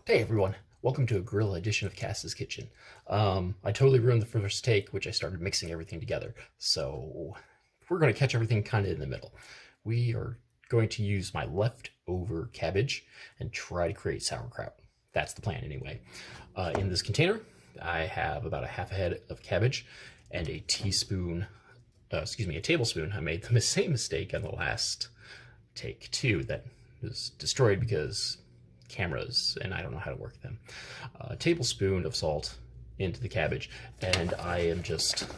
Hey everyone, welcome to a grill edition of Cass's Kitchen. I totally ruined the first take, which I started mixing everything together. So we're going to catch everything kind of in the middle. We are going to use my leftover cabbage and try to create sauerkraut. That's the plan anyway. In this container, I have about a half a head of cabbage and a tablespoon. I made the same mistake on the last take too. That was destroyed because cameras and I don't know how to work them. A tablespoon of salt into the cabbage, and I am just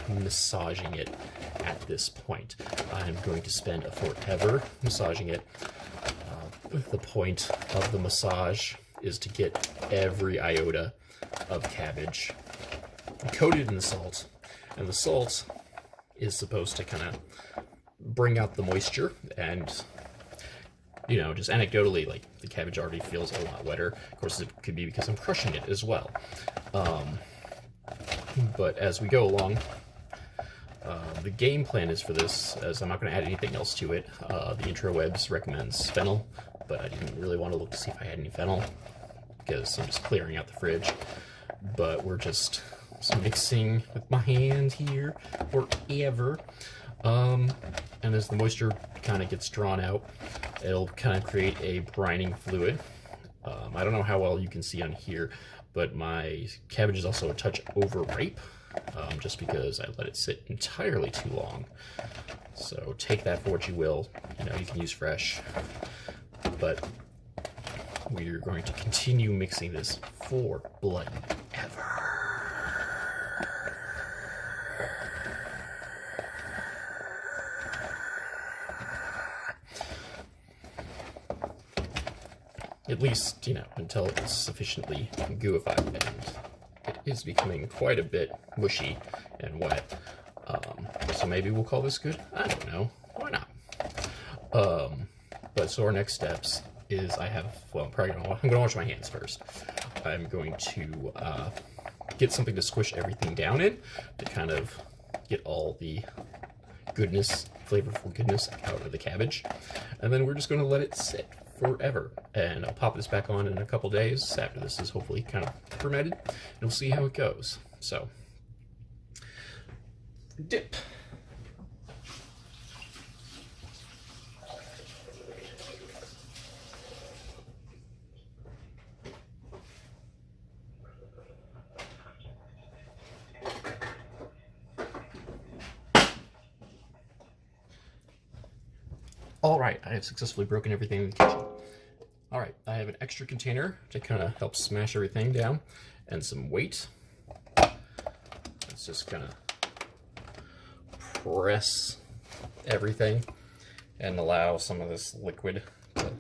massaging it at this point. I'm going to spend forever massaging it. The point of the massage is to get every iota of cabbage coated in the salt, and the salt is supposed to kind of bring out the moisture. And you know, just anecdotally, like, the cabbage already feels a lot wetter. Of course, it could be because I'm crushing it as well. But as we go along, the game plan is for this, as I'm not going to add anything else to it. The intrawebs recommends fennel, but I didn't really want to look to see if I had any fennel, because I'm just clearing out the fridge. But we're just mixing with my hand here forever. And as the moisture kind of gets drawn out, it'll kind of create a brining fluid. I don't know how well you can see on here, but my cabbage is also a touch overripe, just because I let it sit entirely too long. So take that for what you will. You know, you can use fresh, but we're going to continue mixing this for bloody ever. At least, you know, until it's sufficiently gooified, and it is becoming quite a bit mushy and wet. So maybe we'll call this good? I don't know. Why not? But so our next steps is I'm gonna wash my hands first. I'm going to get something to squish everything down in to kind of get all the goodness, flavorful goodness out of the cabbage. And then we're just gonna let it sit forever, and I'll pop this back on in a couple days after this is hopefully kind of fermented, and we'll see how it goes. So, dip. All right, I have successfully broken everything in the kitchen. All right, I have an extra container to kind of help smash everything down, and some weight. Let's just kind of press everything and allow some of this liquid to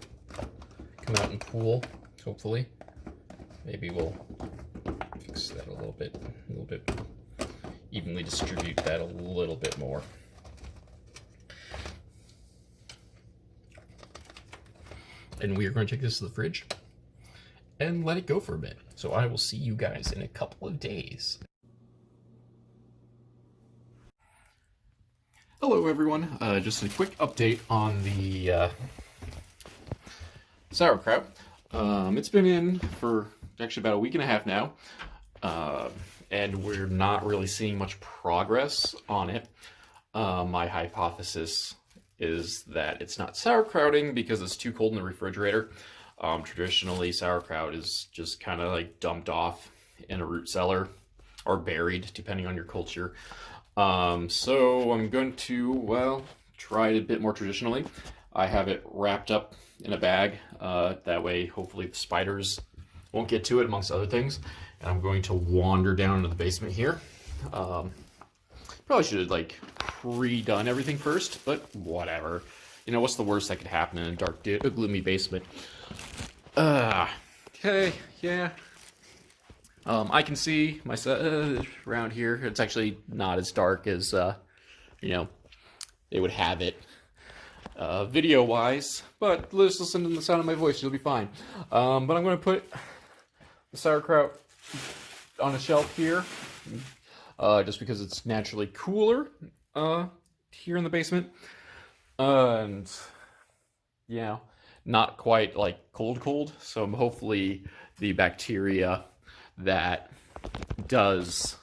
come out and pool, hopefully. Maybe we'll fix that a little bit, evenly distribute that a little bit more. And we are going to take this to the fridge and let it go for a bit. So I will see you guys in a couple of days. Hello everyone, just a quick update on the sauerkraut. It's been in for actually about a week and a half now, and we're not really seeing much progress on it. My hypothesis is that it's not sauerkrauting because it's too cold in the refrigerator. Traditionally, sauerkraut is just kind of like dumped off in a root cellar or buried, depending on your culture. So I'm going to, well, try it a bit more traditionally. I have it wrapped up in a bag. That way, hopefully the spiders won't get to it, amongst other things. And I'm going to wander down into the basement here. Probably should have, like, pre-done everything first, but whatever. You know, what's the worst that could happen in a dark, gloomy basement? Okay, yeah. I can see myself around here. It's actually not as dark as, you know, they would have it video-wise, but let's listen to the sound of my voice. You'll be fine. But I'm going to put the sauerkraut on a shelf here. Just because it's naturally cooler here in the basement. And, yeah, not quite like cold, so hopefully the bacteria that does,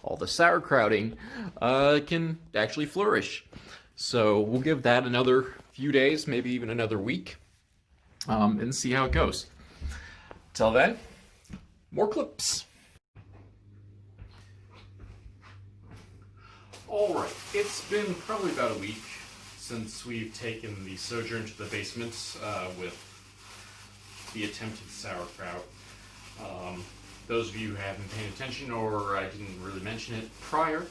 all the sauerkrauting can actually flourish. So we'll give that another few days, maybe even another week, and see how it goes. Till then, more clips. Alright, it's been probably about a week since we've taken the sojourn to the basement with the attempted sauerkraut. Those of you who haven't been paying attention, or I didn't really mention it prior,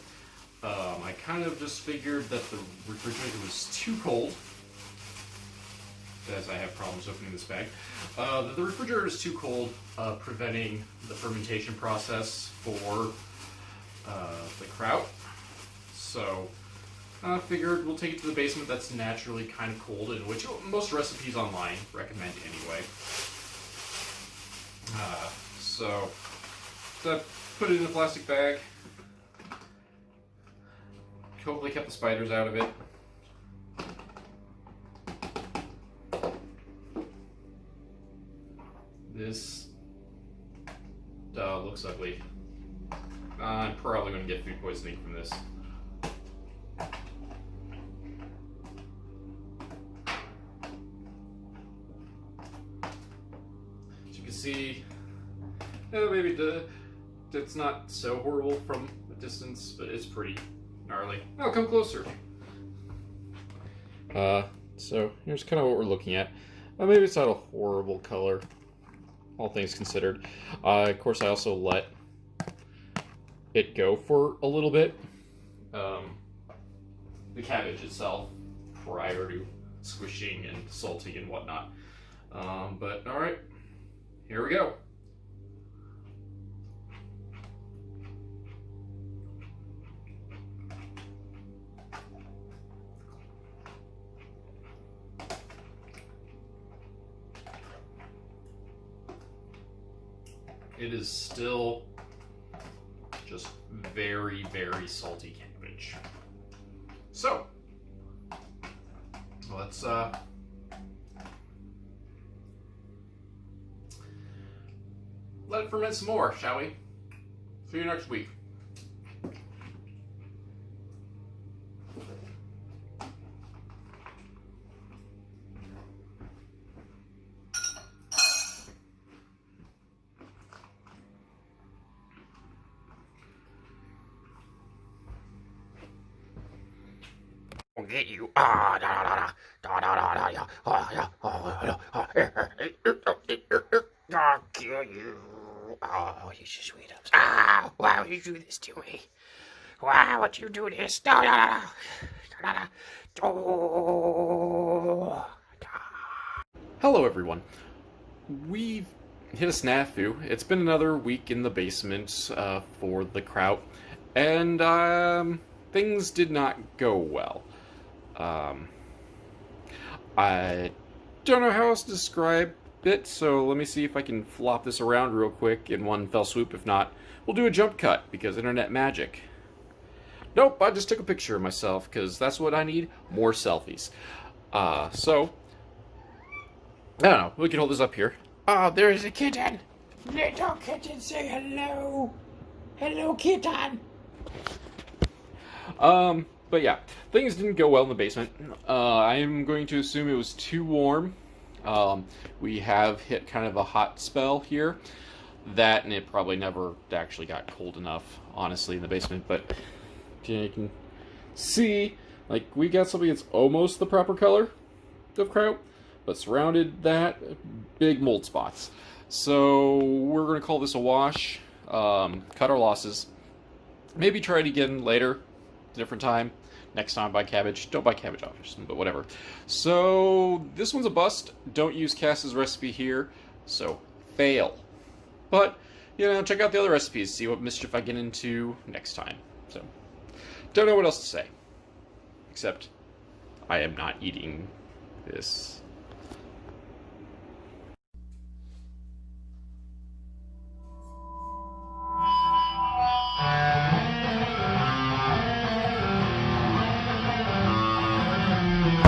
I kind of just figured that the refrigerator was too cold, as I have problems opening this bag. That the refrigerator is too cold, preventing the fermentation process for the kraut. So I figured we'll take it to the basement that's naturally kind of cold, and which most recipes online recommend anyway. So put it in a plastic bag. Hopefully kept the spiders out of it. This looks ugly. I'm probably going to get food poisoning from this. As you can see, maybe it's not so horrible from a distance, but it's pretty gnarly. I'll come closer. So here's kind of what we're looking at. Maybe it's not a horrible color, all things considered. Of course, I also let it go for a little bit. The cabbage itself, prior to squishing and salting and whatnot. But all right, here we go. It is still just very, very salty cabbage. So, let's let it ferment some more, shall we? See you next week. Get you. I'll kill you. Oh, you sweet ups. Ah, why would you do this to me? Why would you do this? Hello, everyone. We've hit a snafu. It's been another week in the basement for the kraut, and things did not go well. I don't know how else to describe it, so let me see if I can flop this around real quick in one fell swoop. If not, we'll do a jump cut, because internet magic. Nope, I just took a picture of myself, because that's what I need, more selfies. So, I don't know, we can hold this up here. Oh, there's a kitten! Little kitten, say hello! Hello, kitten! But yeah, things didn't go well in the basement. I am going to assume it was too warm. We have hit kind of a hot spell here. That, and it probably never actually got cold enough, honestly, in the basement. But you can see, like, we got something that's almost the proper color of kraut, but surrounded that, big mold spots. So we're going to call this a wash, cut our losses, maybe try it again later, different time. Next time buy cabbage. Don't buy cabbage often, but whatever. So this one's a bust. Don't use Cass's recipe here. So fail. But, check out the other recipes. See what mischief I get into next time. So, don't know what else to say. Except, I am not eating this.